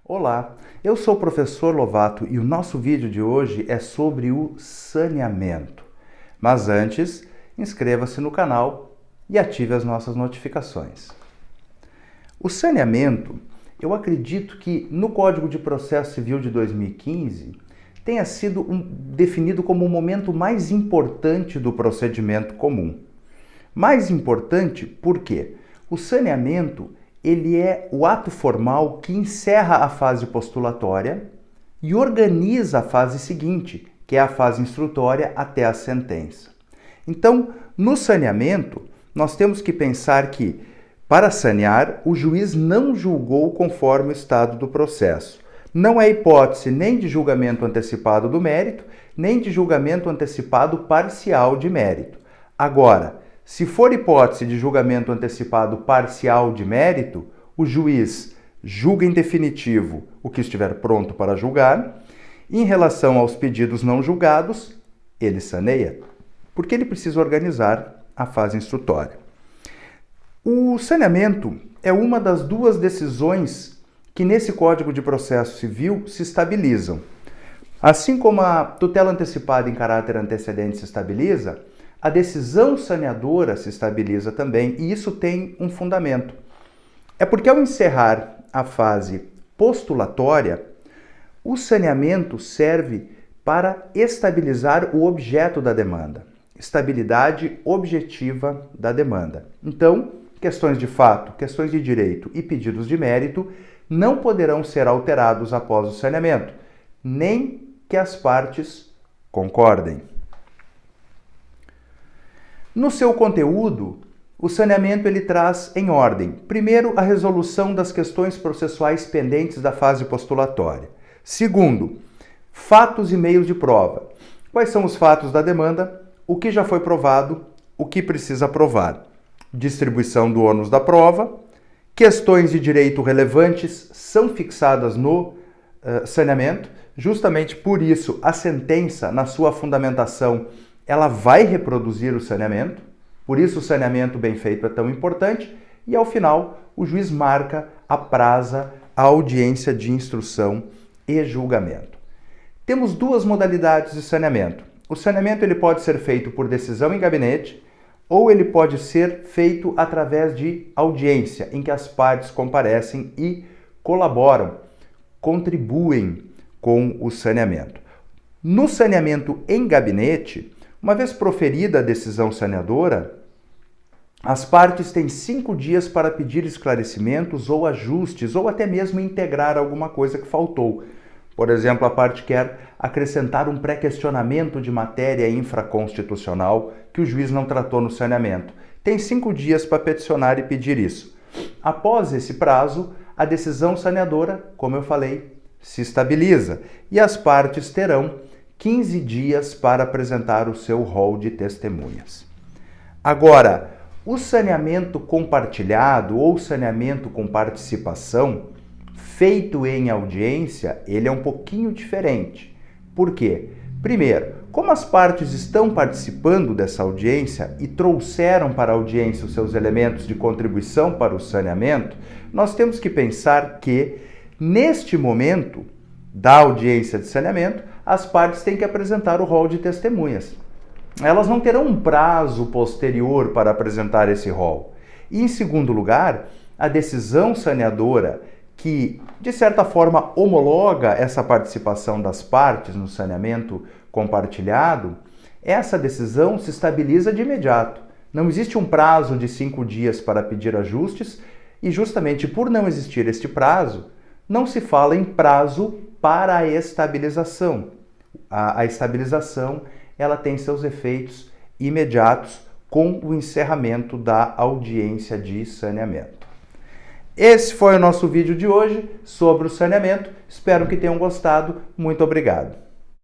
Olá, eu sou o professor Lovato e o nosso vídeo de hoje é sobre o saneamento. Mas antes, inscreva-se no canal e ative as nossas notificações. O saneamento, eu acredito que no Código de Processo Civil de 2015 tenha sido definido como o momento mais importante do procedimento comum. Mais importante por quê? O saneamento ele é o ato formal que encerra a fase postulatória e organiza a fase seguinte, que é a fase instrutória até a sentença. Então, no saneamento, nós temos que pensar que, para sanear, o juiz não julgou conforme o estado do processo. Não é hipótese nem de julgamento antecipado do mérito, nem de julgamento antecipado parcial de mérito. Agora, se for hipótese de julgamento antecipado parcial de mérito, o juiz julga em definitivo o que estiver pronto para julgar. Em relação aos pedidos não julgados, ele saneia, porque ele precisa organizar a fase instrutória. O saneamento é uma das duas decisões que nesse Código de Processo Civil se estabilizam. Assim como a tutela antecipada em caráter antecedente se estabiliza, a decisão saneadora se estabiliza também, e isso tem um fundamento. É porque ao encerrar a fase postulatória, o saneamento serve para estabilizar o objeto da demanda, estabilidade objetiva da demanda. Então, questões de fato, questões de direito e pedidos de mérito não poderão ser alterados após o saneamento, nem que as partes concordem. No seu conteúdo, o saneamento ele traz em ordem, primeiro, a resolução das questões processuais pendentes da fase postulatória. Segundo, fatos e meios de prova. Quais são os fatos da demanda, o que já foi provado, o que precisa provar. Distribuição do ônus da prova. Questões de direito relevantes são fixadas no saneamento. Justamente por isso, a sentença, na sua fundamentação, ela vai reproduzir o saneamento, por isso o saneamento bem feito é tão importante, e ao final o juiz marca, apraza a audiência de instrução e julgamento. Temos duas modalidades de saneamento. O saneamento ele pode ser feito por decisão em gabinete, ou ele pode ser feito através de audiência, em que as partes comparecem e colaboram, contribuem com o saneamento. No saneamento em gabinete, uma vez proferida a decisão saneadora, as partes têm 5 dias para pedir esclarecimentos ou ajustes, ou até mesmo integrar alguma coisa que faltou. Por exemplo, a parte quer acrescentar um pré-questionamento de matéria infraconstitucional que o juiz não tratou no saneamento. Tem 5 dias para peticionar e pedir isso. Após esse prazo, a decisão saneadora, como eu falei, se estabiliza e as partes terão 15 dias para apresentar o seu rol de testemunhas. Agora, o saneamento compartilhado ou saneamento com participação, feito em audiência, ele é um pouquinho diferente. Por quê? Primeiro, como as partes estão participando dessa audiência e trouxeram para a audiência os seus elementos de contribuição para o saneamento, nós temos que pensar que, neste momento da audiência de saneamento, as partes têm que apresentar o rol de testemunhas. Elas não terão um prazo posterior para apresentar esse rol. E, em segundo lugar, a decisão saneadora, que, de certa forma, homologa essa participação das partes no saneamento compartilhado, essa decisão se estabiliza de imediato. Não existe um prazo de 5 dias para pedir ajustes e, justamente por não existir este prazo, não se fala em prazo para a estabilização. A estabilização ela tem seus efeitos imediatos com o encerramento da audiência de saneamento. Esse foi o nosso vídeo de hoje sobre o saneamento. Espero que tenham gostado. Muito obrigado.